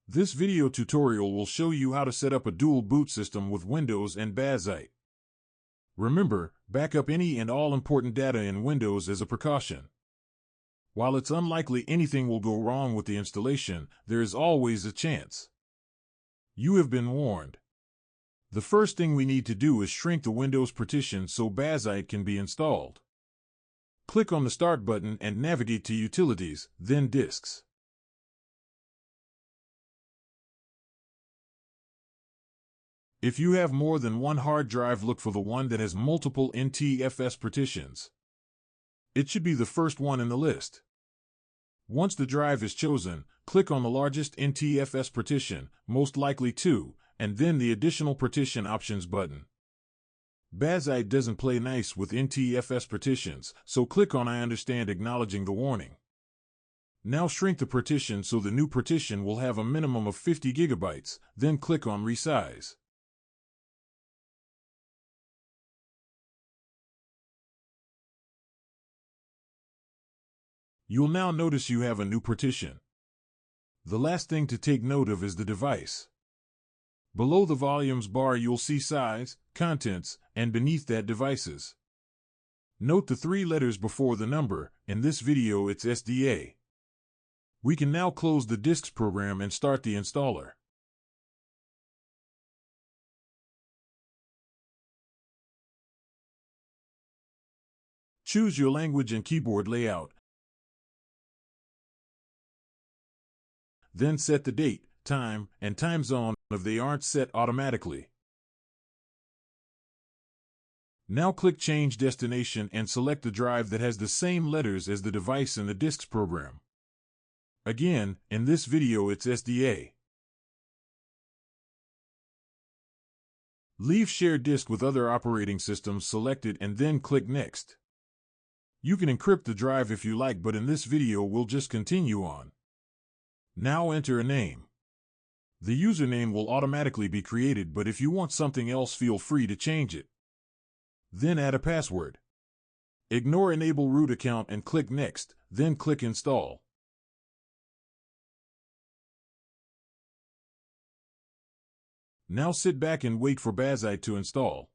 This video tutorial will show you how to set up a dual boot system with Windows and Bazzite. Remember, back up any and all important data in Windows as a precaution. While it's unlikely anything will go wrong with the installation, there is always a chance. You have been warned. The first thing we need to do is shrink the Windows partition so Bazzite can be installed. Click on the Start button and navigate to Utilities, then Disks. If you have more than one hard drive, look for the one that has multiple NTFS partitions. It should be the first one in the list. Once the drive is chosen, click on the largest NTFS partition, most likely 2, and then the Additional Partition Options button. Bazzite doesn't play nice with NTFS partitions, so click on I understand, acknowledging the warning. Now shrink the partition so the new partition will have a minimum of 50 gigabytes, then click on Resize. You'll now notice you have a new partition. The last thing to take note of is the device. Below the volumes bar you'll see Size, Contents, and beneath that Devices. Note the 3 letters before the number, in this video it's SDA. We can now close the Disks program and start the installer. Choose your language and keyboard layout. Then set the date, time, and time zone if they aren't set automatically. Now click Change Destination and select the drive that has the same letters as the device in the Disks program. Again, in this video it's SDA. Leave Share Disk with other operating systems selected and then click Next. You can encrypt the drive if you like, but in this video we'll just continue on. Now enter a name. The username will automatically be created, but if you want something else, feel free to change it. Then add a password. Ignore Enable Root Account and click Next, then click Install. Now sit back and wait for Bazzite to install.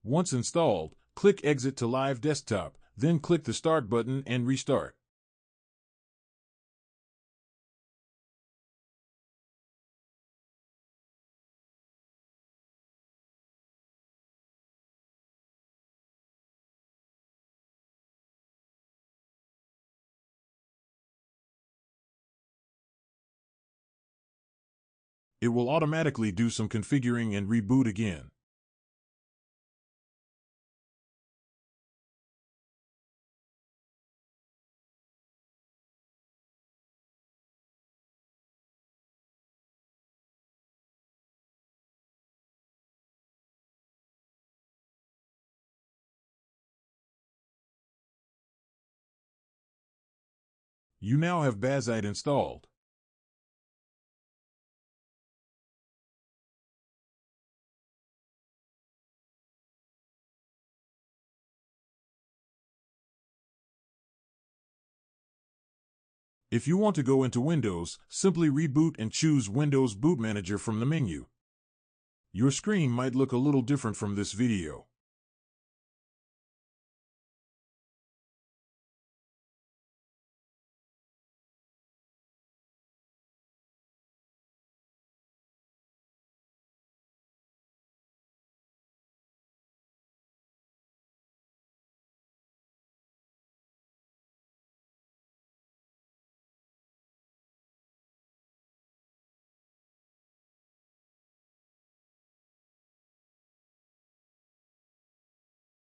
Once installed, click Exit to Live Desktop, then click the Start button and restart. It will automatically do some configuring and reboot again. You now have Bazzite installed. If you want to go into Windows, simply reboot and choose Windows Boot Manager from the menu. Your screen might look a little different from this video.